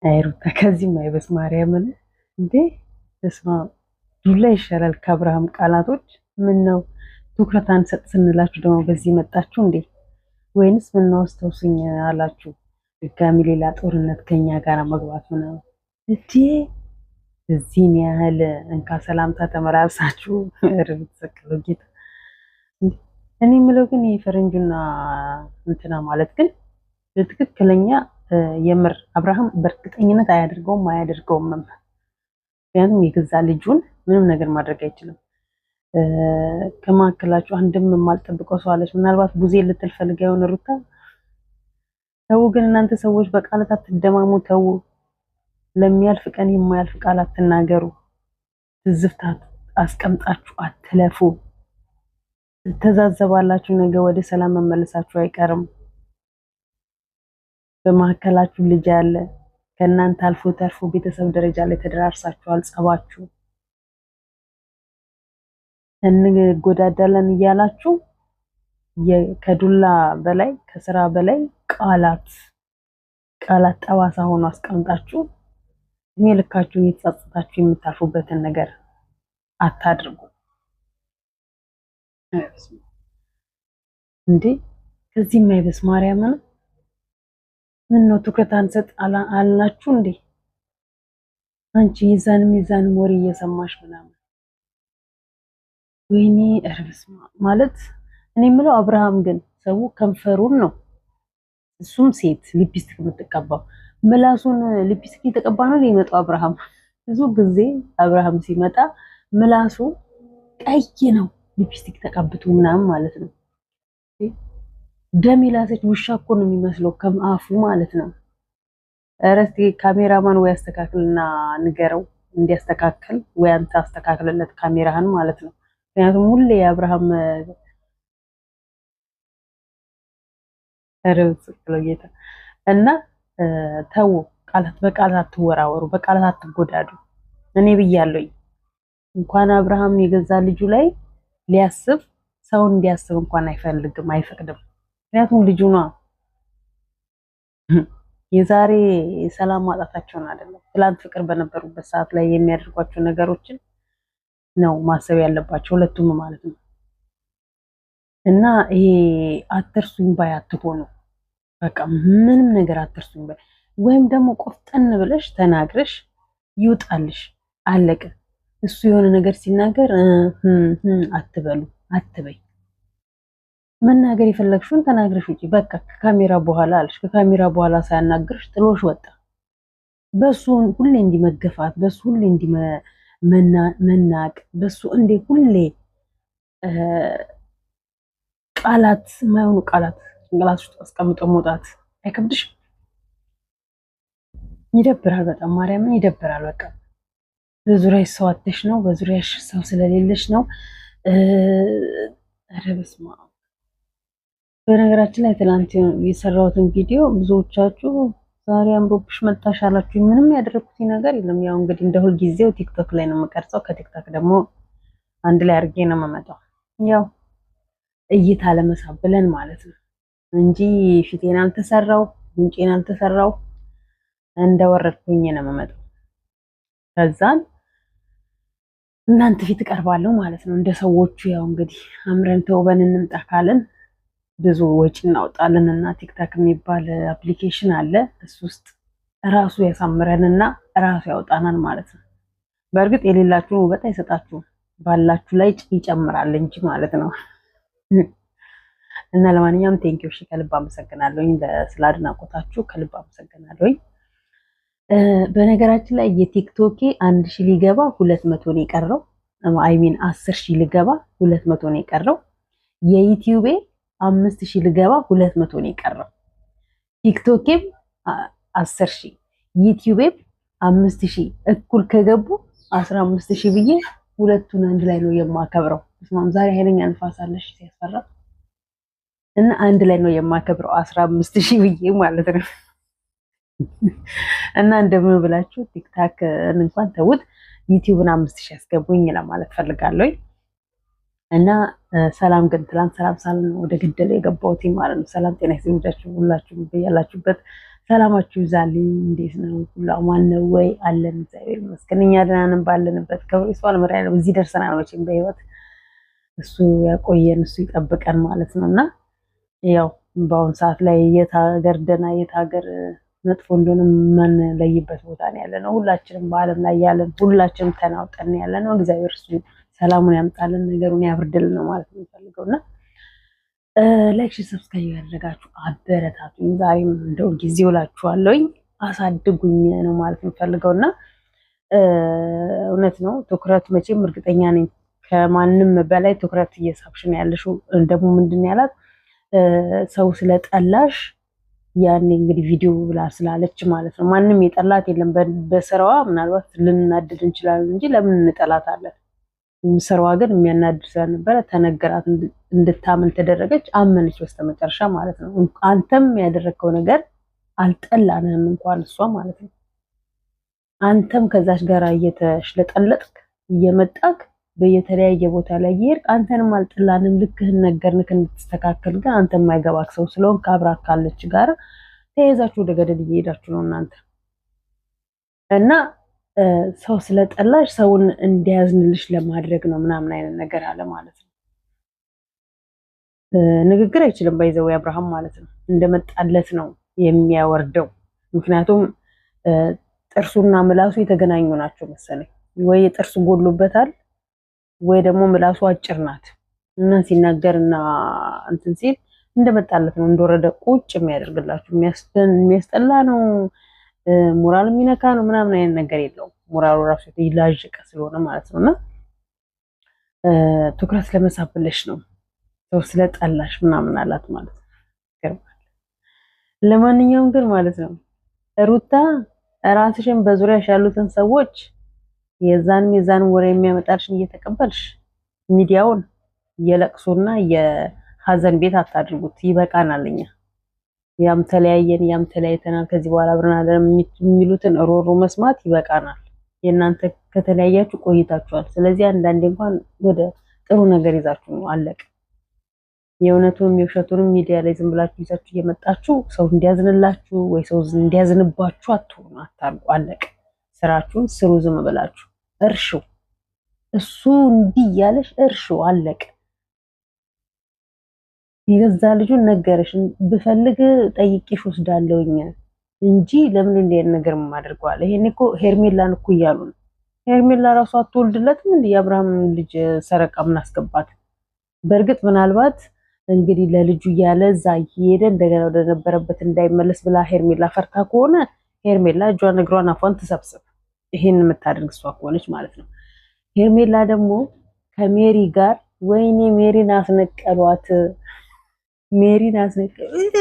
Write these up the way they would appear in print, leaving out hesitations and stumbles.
አይሩታ ከዚህም አይበስ ማርያምን እንዴ ተስማ ዱላ ይሻላል ከአብርሃም ቃላቶች። ምን ነው ትኩረት አንሰጥ ስንላችሁ ደግሞ በዚህ መጣችሁ እንዴ? ወይንስ ምን አስታውሱኝ አላችሁ? ድጋሚ ሌላ ጦርነት ከኛ ጋር መግባት ነው እንዴ? እዚህን ያህል እንካ ሰላምታ ተመላልሳችሁ ርብትሰክሉ ጌታ። እኔ የምለው ግን የፈረንጁና እንትና ማለት ግን ትክክለኛ የምር አብርሃም በእርግጠኝነት አያደርገውም። ምክንያቱም የገዛ ልጁን ምንም ነገር ማድረግ አይችልም። ከመካከላችሁ አንድም የማልጠብቀው ሰው አለች። ምናልባት ቡዜ ልትል ፈልጋ የሆነ ሩታ ተው። ግን እናንተ ሰዎች በቃላት አትደማሙ። ተው። ለሚያልፍ ቀን የማያልፍ ቃል አትናገሩ። ትዝብታት አስቀምጣችሁ አትለፉ። ትተዛዘባላችሁ። ነገ ወደ ሰላም መመለሳችሁ አይቀርም። በመካከላችሁ ልጅ ያለ ከእናንተ አልፎ ተርፎ ቤተሰብ ደረጃ ላይ ተደራርሳችኋል። ጸባችሁ እንጎዳዳለን እያላችሁ ከዱላ በላይ ከስራ በላይ ቃላት ጠባሳ ሆኖ አስቀምጣችሁ እኔ ልካችሁ እየተጸጸታችሁ የምታልፉበትን ነገር አታድርጉ። እንዴ ከዚህ የማይበስ ማርያምን ምን ነው ትኩረት አንሰጥ አልናችሁ እንዴ? አንቺ የዛንም ወሬ እየሰማሽ ምናምን ወይኔ እርብስ ማለት እኔ የምለው አብርሃም ግን ሰው ከንፈሩን ነው እሱም ሴት ሊፕስቲክ የምትቀባው ምላሱን ሊፕስቲክ የተቀባ ነው የሚመጣው አብርሃም። ብዙ ጊዜ አብርሃም ሲመጣ ምላሱ ቀይ ነው ሊፕስቲክ ተቀብቶ ምናምን ማለት ነው። ደም የላሰች ውሻ እኮ ነው የሚመስለው ከአፉ ማለት ነው። ኧረ እስኪ ካሜራማን ወይ አስተካክልና ንገረው እንዲያስተካክል፣ ወይ አንተ አስተካክልለት ካሜራህን ማለት ነው። ምክንያቱም ሁሌ የአብርሃም ርብጽ ጌታ እና ተው፣ በቃላት አትወራወሩ፣ በቃላት አትጎዳዱ። እኔ ብያለሁኝ እንኳን አብርሃም የገዛ ልጁ ላይ ሊያስብ ሰው እንዲያስብ እንኳን አይፈልግም፣ አይፈቅድም። ምክንያቱም ልጁ ነው። የዛሬ ሰላም ማጣታቸውን አይደለም ትላንት ፍቅር በነበሩበት ሰዓት ላይ የሚያደርጓቸው ነገሮችን ነው ማሰብ ያለባቸው ሁለቱም ማለት ነው። እና ይሄ አትርሱኝ ባይ አትሆኑ። በቃ ምንም ነገር አትርሱኝ ባይ ወይም ደግሞ ቆፍጠን ብለሽ ተናግረሽ ይውጣልሽ፣ አለቀ። እሱ የሆነ ነገር ሲናገር አትበሉ፣ አትበይ። መናገር የፈለግሽውን ተናግረሽ ውጪ። በቃ ከካሜራ በኋላ አለሽ። ከካሜራ በኋላ ሳያናግርሽ ጥሎሽ ወጣ። በሱ ሁሌ እንዲመገፋት፣ በሱ ሁሌ እንዲመናቅ፣ በሱ እንዴ ሁሌ ቃላት የማይሆኑ ቃላት ጭንቅላት ውስጥ አስቀምጦ መውጣት አይከብድሽ? ይደብራል። በጣም ማርያምን ይደብራል። በቃ በዙሪያሽ ሰው አጥተሽ ነው፣ በዙሪያሽ ሰው ስለሌለሽ ነው። ኧረ በስመ አብ። በነገራችን ላይ ትናንት የሰራሁትን ቪዲዮ ብዙዎቻችሁ ዛሬ አምሮብሽ መጣሽ አላችሁ። ምንም ያደረኩት ነገር የለም። ያው እንግዲህ እንደ ሁል ጊዜው ቲክቶክ ላይ ነው የምቀርጸው። ከቲክቶክ ደግሞ አንድ ላይ አድርጌ ነው የምመጣው። ያው እይታ ለመሳብ ብለን ማለት ነው እንጂ ፊቴን አልተሰራው፣ ጉንጬን አልተሰራው፣ እንደወረድኩኝ ነው የምመጣው። ከዛን እናንተ ፊት እቀርባለሁ ማለት ነው። እንደ ሰዎቹ ያው እንግዲህ አምረን ተውበን እንምጣ ካለን ብዙ ወጪ እናውጣለን እና ቲክታክ የሚባል አፕሊኬሽን አለ። እሱ ውስጥ ራሱ ያሳምረንና ራሱ ያውጣናል ማለት ነው። በእርግጥ የሌላችሁን ውበት አይሰጣችሁም፣ ባላችሁ ላይ ይጨምራል እንጂ ማለት ነው። እና ለማንኛውም ቴንኪው፣ እሺ፣ ከልብ አመሰግናለሁኝ ስለ አድናቆታችሁ ከልብ አመሰግናለሁኝ። በነገራችን ላይ የቲክቶኬ 1000 ሊገባ 200 ነው የቀረው። አይሚን 10000 ሊገባ 200 ነው የቀረው። የዩቲዩቤ 5000 ሊገባ 200 ነው የቀረው። ቲክቶኬም 10000 ዩቲዩቤም 5000 እኩል ከገቡ 15000 ብዬ ሁለቱን አንድ ላይ ነው የማከብረው። ዛሬ ኃይለኛ ንፋስ አለሽ ሲያስፈራ እና አንድ ላይ ነው የማከብረው 15000 ብዬ ማለት ነው። እና እንደምን ብላችሁ ቲክታክ እንኳን ተውት ዩቲዩብን 5000 ያስገቡኝ ለማለት ፈልጋለሁ። እና ሰላም ግን ትላንት ሰላም ሳልን ወደ ገደለ የገባሁት ማለት ነው። ሰላም ጤና ይስጥላችሁ ሁላችሁም በያላችሁበት ሰላማችሁ ይብዛልኝ። እንዴት ነው? ሁሉ አማን ነው ወይ? አለን እግዚአብሔር ይመስገን። እኛ ደህና ነን ባለንበት። ክብሩ ይስፋ ለመድኃኒዓለም። እዚህ ደርሰናል። መቼም በህይወት እሱ ያቆየን እሱ ይጠብቀን ማለት ነው። እና ያው በአሁን ሰዓት ላይ የት ሀገር ደህና የት ሀገር መጥፎ እንደሆነ የማንለይበት ቦታ ነው ያለ ነው። ሁላችንም በዓለም ላይ ያለን ሁላችንም ተናውጠን ያለ ነው። እግዚአብሔር እሱ ሰላሙን ያምጣልን፣ ነገሩን ያብርድልን ነው ማለት ነው የሚፈልገው እና ላይክ ሰብስክራይብ ያደረጋችሁ አበረታቱኝ። ዛሬም እንደው ጊዜ ውላችኋለሁኝ አሳድጉኝ ነው ማለት የምፈልገው እና እውነት ነው ትኩረት መቼም እርግጠኛ ነኝ ከማንም በላይ ትኩረት እየሳብሽ ነው ያለሽው። ደግሞ ምንድን ያላት ሰው ስለጠላሽ ያኔ እንግዲህ ቪዲዮ ብላ ስላለች ማለት ነው። ማንም የጠላት የለም በስራዋ ምናልባት ልንናደድ እንችላለን እንጂ ለምን እንጠላታለን? ስራዋ ግን የሚያናድድ ስለነበረ ተነገራት፣ እንድታምን ተደረገች፣ አመነች በስተመጨረሻ ማለት ነው። አንተም ያደረግከው ነገር አልጠላንህም እንኳን እሷ ማለት ነው። አንተም ከዛች ጋር እየተሽለጠለጥክ እየመጣክ በየተለያየ ቦታ ላይ እየሄድክ አንተንም አልጠላንም፣ ልክህን ነገርንክ እንድትስተካከል። ግን አንተ የማይገባክ ሰው ስለሆንክ አብራክ ካለች ጋር ተያይዛችሁ ወደ ገደል እየሄዳችሁ ነው እናንተ እና ሰው ስለጠላሽ ሰውን እንዲያዝንልሽ ለማድረግ ነው ምናምን አይነት ነገር አለ ማለት ነው። ንግግር አይችልም ባይዘው አብርሃም ማለት ነው። እንደመጣለት ነው የሚያወርደው። ምክንያቱም ጥርሱና ምላሱ የተገናኙ ናቸው መሰለኝ። ወይ ጥርሱ ጎሎበታል ወይ ደግሞ ምላሱ አጭር ናት እና ሲናገርና እንትን ሲል እንደመጣለት ነው እንደወረደ ቁጭ የሚያደርግላችሁ። የሚያስጠላ ነው፣ ሞራል የሚነካ ነው ምናምን አይነት ነገር የለውም። ሞራሉ ራሱ ይላጅቀ ስለሆነ ማለት ነው። እና ትኩረት ለመሳብ ብለሽ ነው ሰው ስለጠላሽ ምናምን አላት ማለት ነው። ለማንኛውም ግን ማለት ነው ሩታ ራስሽን በዙሪያሽ ያሉትን ሰዎች የዛን ወሬ የሚያመጣልሽን እየተቀበልሽ ሚዲያውን የለቅሶና የሀዘን ቤት አታድርጉት። ይበቃናል። እኛ ያም ተለያየን ያም ተለያይተናል ከዚህ በኋላ አብረን አይደለም የሚሉትን ሮሮ መስማት ይበቃናል። የእናንተ ከተለያያችሁ ቆይታችኋል። ስለዚህ አንዳንዴ እንኳን ወደ ጥሩ ነገር ይዛችሁ ነው አለቅ። የእውነቱንም የውሸቱንም ሚዲያ ላይ ዝም ብላችሁ ይዛችሁ እየመጣችሁ ሰው እንዲያዝንላችሁ ወይ ሰው እንዲያዝንባችሁ አትሆኑ፣ አታርጉ። አለቅ። ስራችሁን ስሩ፣ ዝም ብላችሁ እርሹ። እሱ እንዲህ ያለሽ እርሹ፣ አለቅ። የገዛ ልጁን ነገረሽ፣ ብፈልግ ጠይቄሽ ወስዳለሁኝ እንጂ ለምን እንዲህ ነገር ማድርጓል? ይሄን እኮ ሄርሜላን እኮ እያሉ ነው። ሄርሜላ ራሷ አትወልድለትም እንዴ? የአብርሃም ልጅ ሰረቃ ምን አስገባት? በእርግጥ ምናልባት እንግዲህ ለልጁ እያለ እዛ እየሄደ እንደገና ወደ ነበረበት እንዳይመለስ ብላ ሄርሜላ ፈርታ ከሆነ ሄርሜላ እጇን እግሯን አፏን ትሰብስብ። ይሄን የምታደርግ እሷ ከሆነች ማለት ነው። ሄርሜላ ደግሞ ከሜሪ ጋር ወይኔ ሜሪን አስነቀሏት፣ ሜሪን አስነቀሏት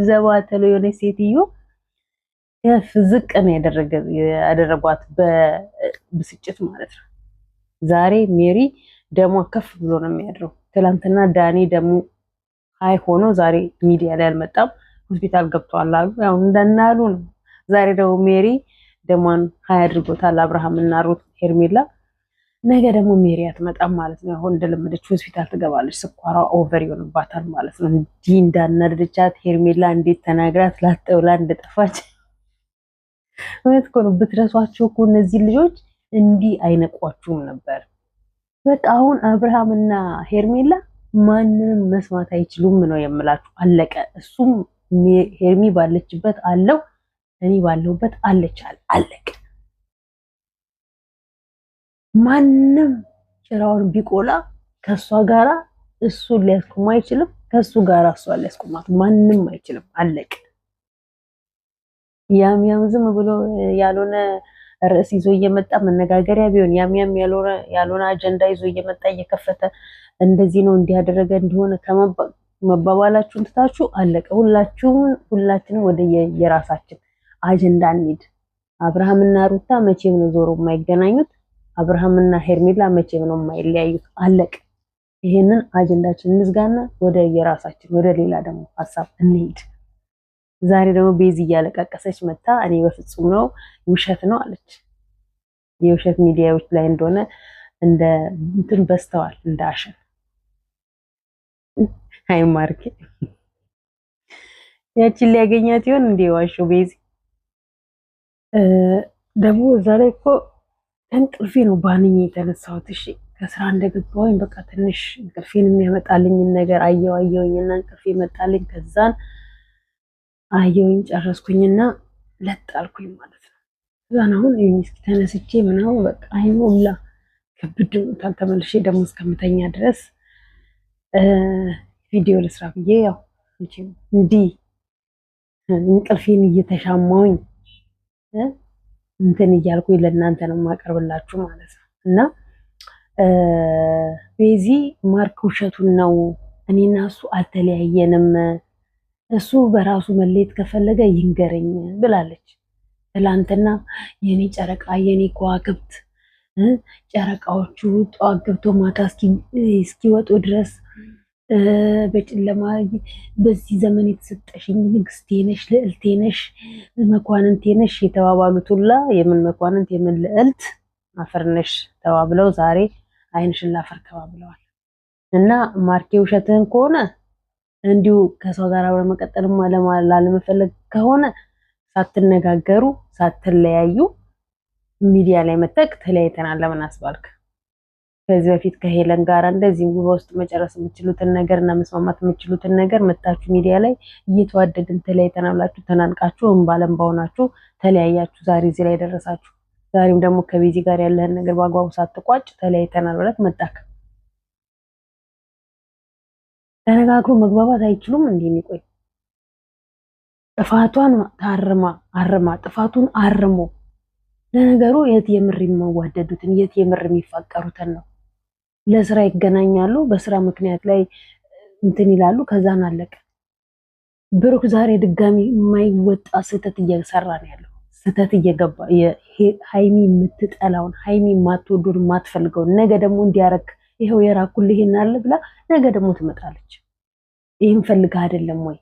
ዘባተለ የሆነ ሴትዮ ከፍ ዝቅ ነው ያደረጓት በብስጭት ማለት ነው። ዛሬ ሜሪ ደሟ ከፍ ብሎ ነው የሚያድረው። ትላንትና ዳኒ ደሙ ሃይ ሆኖ ዛሬ ሚዲያ ላይ አልመጣም፣ ሆስፒታል ገብቷል አሉ። ያው እንደናሉ ነው። ዛሬ ደግሞ ሜሪ ደሟን ሃይ አድርጎታል አብርሃም እና ሩት ሄርሜላ። ነገ ደግሞ ሜሪ አትመጣም ማለት ነው። አሁን እንደለመደች ሆስፒታል ትገባለች። ስኳሯ ኦቨር ይሆንባታል ማለት ነው። እንዲህ እንዳናደደቻት ሄርሜላ እንዴት ተናግራት ላጠውላ እንደጠፋች እውነት እኮ ነው። ብትረሷቸው እኮ እነዚህ ልጆች እንዲህ አይነቋችሁም ነበር። በቃ አሁን አብርሃምና ሄርሜላ ማንንም መስማት አይችሉም ነው የምላችሁ። አለቀ። እሱም ሄርሚ ባለችበት አለው፣ እኔ ባለሁበት አለቻል። አለቀ። ማንም ጭራውን ቢቆላ ከሷ ጋራ እሱን ሊያስቆም አይችልም፣ ከሱ ጋራ እሷን ሊያስቆማት ማንም አይችልም። አለቀ። ያም ዝም ብሎ ያልሆነ ርዕስ ይዞ እየመጣ መነጋገሪያ ቢሆን ያም ያልሆነ አጀንዳ ይዞ እየመጣ እየከፈተ እንደዚህ ነው እንዲያደረገ እንዲሆነ ከመባባላችሁን ትታችሁ አለቀ። ሁላችንም ወደ የራሳችን አጀንዳ እንሂድ። አብርሃምና ሩታ መቼም ነው ዞሮ የማይገናኙት። አብርሃምና ሄርሜላ መቼም ነው የማይለያዩት። አለቀ። ይሄንን አጀንዳችን እንዝጋና ወደ የራሳችን ወደ ሌላ ደግሞ ሀሳብ እንሂድ። ዛሬ ደግሞ ቤዚ እያለቀቀሰች መታ እኔ በፍጹም ነው ውሸት ነው አለች። የውሸት ሚዲያዎች ላይ እንደሆነ እንደ እንትን በስተዋል እንዳሸን አይ ማርኬ ያችን ሊያገኛት ይሆን እንዴ? ዋሽው ቤዚ ደግሞ እዛ ላይ እኮ እንቅልፌ ነው ባንኝ የተነሳሁት። እሺ ከስራ እንደገባሁኝ በቃ ትንሽ እንቅልፌን የሚያመጣልኝን ነገር አየሁኝና እንቅልፌ መጣልኝ። ከዛን አየሁኝ ጨረስኩኝና ለጣልኩኝ ማለት ነው። ከዛን አሁን እስኪ ተነስቼ ምናምን በቃ አይሞላ ከብድ ብሎታል። ተመልሼ ደግሞ እስከምተኛ ድረስ ቪዲዮ ልስራ ብዬ ያው እንዲህ እንቅልፌን እየተሻማውኝ እንትን እያልኩኝ ለእናንተ ነው የማቀርብላችሁ ማለት ነው። እና ቤዚ ማርክ ውሸቱን ነው፣ እኔና እሱ አልተለያየንም፣ እሱ በራሱ መለየት ከፈለገ ይንገረኝ ብላለች። ትላንትና የኔ ጨረቃ የኔ ከዋክብት ጨረቃዎቹ ጠዋት ገብቶ ማታ እስኪወጡ ድረስ በጨለማ በዚህ ዘመን የተሰጠሽኝ ንግስቴ ነሽ፣ ልዕልቴ ነሽ፣ መኳንንቴ ነሽ የተባባሉት ሁላ የምን መኳንንት የምን ልዕልት አፈርነሽ ተባብለው ዛሬ አይንሽን ላፈር ተባብለዋል። እና ማርኬ ውሸትህን ከሆነ እንዲሁ ከሰው ጋር አብረ መቀጠል ላለመፈለግ ከሆነ ሳትነጋገሩ ሳትለያዩ ሚዲያ ላይ መተክ ተለያይተናል ለምን አስባልክ? ከዚህ በፊት ከሄለን ጋር እንደዚህ በውስጥ መጨረስ የምችሉትን ነገር እና መስማማት የምችሉትን ነገር መታችሁ ሚዲያ ላይ እየተዋደድን ተለያይተናል ብላችሁ ተናንቃችሁ እንባለን ባሆናችሁ ተለያያችሁ። ዛሬ እዚህ ላይ ደረሳችሁ። ዛሬም ደግሞ ከቤዚ ጋር ያለህን ነገር በአግባቡ ሳትቋጭ ተለያይተናል ብለህ መጣክ። ተነጋግሮ መግባባት አይችሉም እንዴ? ቆይ ጥፋቷን አርማ ጥፋቱን አርሞ ለነገሩ የት የምር የሚዋደዱትን የት የምር የሚፋቀሩትን ነው። ለስራ ይገናኛሉ፣ በስራ ምክንያት ላይ እንትን ይላሉ፣ ከዛን አለቀ። ብሩክ ዛሬ ድጋሚ የማይወጣ ስህተት እየሰራ ነው ያለው። ስህተት እየገባ ሃይሚ የምትጠላውን ሃይሚ የማትወዱን የማትፈልገውን ነገ ደግሞ እንዲያረግ ይሄው የራኩልህ ይናል ብላ ነገ ደግሞ ትመጣለች። ይህን ፈልጋ አይደለም ወይ?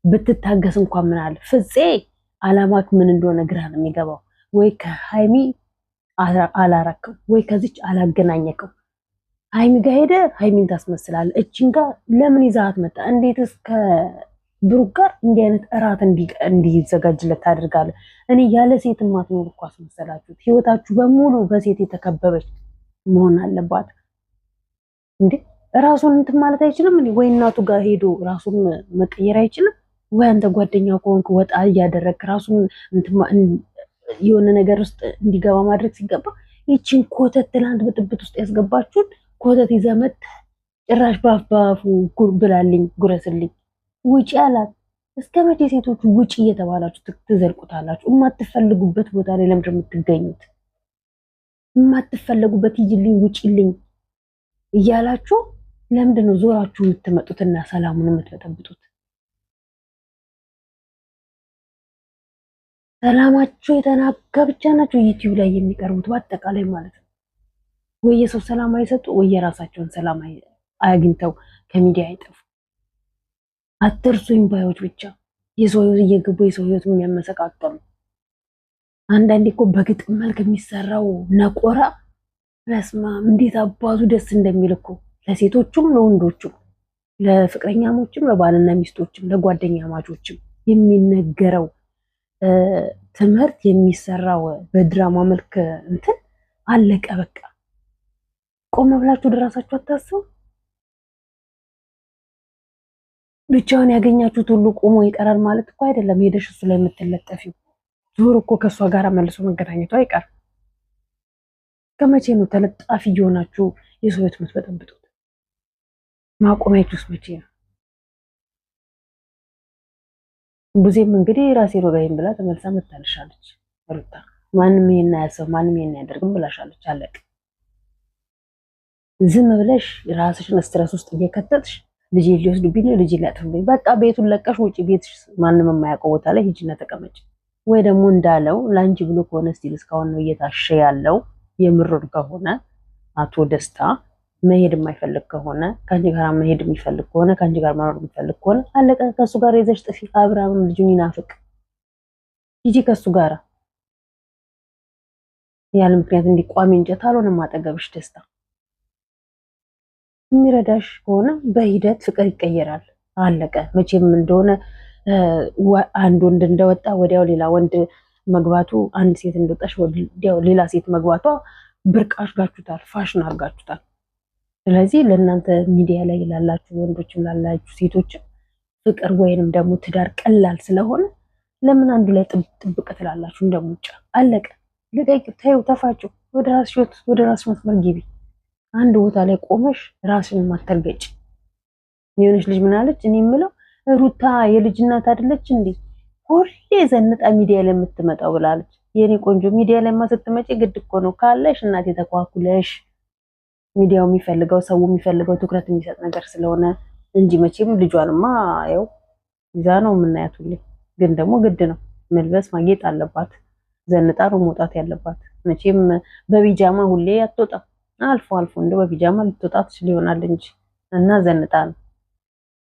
ብትታገስ እንኳን ምን አለ ፍፄ አላማክ ምን እንደሆነ ግራ ነው የሚገባው። ወይ ከሃይሚ አላረከው ወይ ከዚች አላገናኘከው። ሃይሚ ጋር ሄደ ሃይሚን ታስመስላለህ። እቺን ጋር ለምን ይዛት መጣ? እንዴትስ ከብሩክ ጋር እንዲህ አይነት እራት እንዲዘጋጅለት ታደርጋለህ? እኔ ያለ ሴት ማትኖር እኮ አስመሰላችሁት። ህይወታችሁ በሙሉ በሴት የተከበበች መሆን አለባት እንዴ? ራሱን እንትን ማለት አይችልም እንዴ? ወይ እናቱ ጋር ሄዶ ራሱን መቀየር አይችልም ወይ? አንተ ጓደኛው ከሆንክ ወጣ እያደረግክ ራሱን የሆነ ነገር ውስጥ እንዲገባ ማድረግ ሲገባ ይችን ኮተት ትናንት ብጥብጥ ውስጥ ያስገባችሁን ኮተት ይዘህ መጥተህ ጭራሽ በአፉ ብላልኝ ጉረስልኝ ውጪ አላት። እስከ መቼ ሴቶቹ ውጪ እየተባላችሁ ትዘልቁታላችሁ? የማትፈልጉበት ቦታ ላይ ለምንድን ነው የምትገኙት? የማትፈልጉበት ሂጂልኝ ውጪልኝ እያላችሁ ለምንድን ነው ዞራችሁ የምትመጡትና ሰላሙን የምትበጠብጡት? ሰላማቸው የተናጋ ብቻ ናቸው ዩቲዩብ ላይ የሚቀርቡት በአጠቃላይ ማለት ነው። ወይ የሰው ሰላም አይሰጡ ወይ የራሳቸውን ሰላም አግኝተው ከሚዲያ አይጠፉ። አትርሱኝ ባዮች ብቻ የሰው ህይወት እየገቡ የሰው ህይወት የሚያመሰቃቀሉ። አንዳንዴ እኮ በግጥም መልክ የሚሰራው ነቆራ በስማ እንዴት አባቱ ደስ እንደሚል እኮ ለሴቶቹም ለወንዶቹም ለፍቅረኛሞችም ለባልና ሚስቶችም ለጓደኛ ማቾችም የሚነገረው ትምህርት የሚሰራው በድራማ መልክ እንትን አለቀ በቃ። ቆም ብላችሁ ድራሳችሁ አታስቡ። ብቻውን ያገኛችሁት ሁሉ ቆሞ ይቀራል ማለት እኮ አይደለም። ሄደሽ እሱ ላይ የምትለጠፊው ዞር እኮ ከእሷ ጋር መልሶ መገናኘቱ አይቀርም። ከመቼ ነው ተለጣፊ እየሆናችሁ የሰው ቤት የምትበጠብጡት? ማቆሚያችሁስ መቼ ነው? ቡዜም እንግዲህ ራሴ ወጋይም ብላ ተመልሳ መታልሻለች። ሩታ ማንም ይሄን አያሰብ ማንም ይሄን አያደርግም ብላሻለች። አለቅ ዝም ብለሽ ራስሽን ስትረስ ውስጥ እየከተትሽ ልጅ ሊወስዱብኝ ነው ልጅ ሊያጥፉብኝ፣ በቃ ቤቱን ለቀሽ ውጪ። ቤትሽ ማንም የማያውቀው ቦታ ላይ ሂጂና ተቀመጭ። ወይ ደግሞ እንዳለው ላንቺ ብሎ ከሆነ ስቲል እስካሁን ነው እየታሸ ያለው። የምሩን ከሆነ አቶ ደስታ መሄድ የማይፈልግ ከሆነ ከአንቺ ጋር መሄድ የሚፈልግ ከሆነ ከአንቺ ጋር መኖር የሚፈልግ ከሆነ አለቀ። ከሱ ጋር ይዘሽ ጥፊ። አብርሃምም ልጁን ይናፍቅ ሂጂ ከሱ ጋር። ያለ ምክንያት እንዲቋሚ እንጨት አልሆነም አጠገብሽ ደስታ። የሚረዳሽ ከሆነ በሂደት ፍቅር ይቀየራል። አለቀ። መቼም እንደሆነ አንድ ወንድ እንደወጣ ወዲያው ሌላ ወንድ መግባቱ፣ አንድ ሴት እንደወጣች ወዲያው ሌላ ሴት መግባቷ ብርቅ አድርጋችሁታል፣ ፋሽን አድርጋችሁታል። ስለዚህ ለእናንተ ሚዲያ ላይ ላላችሁ ወንዶችም ላላችሁ ሴቶችም ፍቅር ወይንም ደግሞ ትዳር ቀላል ስለሆነ ለምን አንዱ ላይ ጥብቅ ትላላችሁ? እንደሙጫ አለቀ። ልቀቂ፣ ተይው፣ ተፋጩ። ወደ ራስሽ ህይወት፣ ወደ ራስሽ መስመር ግቢ። አንድ ቦታ ላይ ቆመሽ ራስሽን ማተርገጭ። የሆነች ልጅ ምን አለች? እኔ የምለው ሩታ የልጅ እናት አይደለች እንዴ ሁሌ ዘንጣ ሚዲያ ላይ የምትመጣው ብላለች። የኔ ቆንጆ ሚዲያ ላይ ስትመጪ ግድ እኮ ነው ካለሽ እናቴ ተኳኩለሽ ሚዲያው የሚፈልገው ሰው የሚፈልገው ትኩረት የሚሰጥ ነገር ስለሆነ እንጂ መቼም ልጇንማ ያው ይዛ ነው የምናያት ሁሌ። ግን ደግሞ ግድ ነው መልበስ ማጌጥ አለባት። ዘንጣ ነው መውጣት ያለባት። መቼም በቢጃማ ሁሌ አትወጣም። አልፎ አልፎ እንደው በቢጃማ ልትወጣ ትችል ይሆናል እንጂ እና ዘንጣ ነው።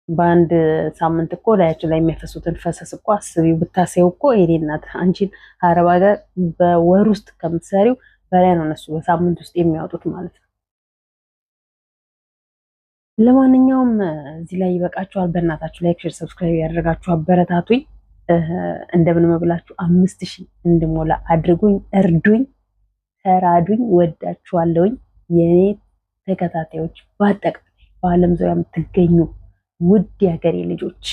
በአንድ ሳምንት እኮ ላያችን ላይ የሚያፈሱትን ፈሰስ እኮ አስቢው ብታሰይው እኮ የኔ እናት አንቺን አረብ ሀገር በወር ውስጥ ከምትሰሪው በላይ ነው እነሱ በሳምንት ውስጥ የሚያወጡት ማለት ነው። ለማንኛውም እዚህ ላይ ይበቃችኋል። በእናታችሁ ላይክ፣ ሼር፣ ሰብስክራይብ ያደረጋችሁ አበረታቱኝ። እንደምን መብላችሁ 5000 እንድሞላ አድርጉኝ፣ እርዱኝ፣ ተራዱኝ። ወዳችኋለሁኝ የኔ ተከታታዮች፣ በአጠቃላይ በዓለም ዙሪያ የምትገኙ ውድ የሀገሬ ልጆች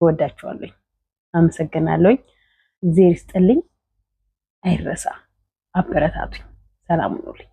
ወዳችኋለሁኝ። አመሰግናለሁኝ። እግዚአብሔር ይስጥልኝ። አይረሳ። አበረታቱኝ። ሰላም ሁኑልኝ።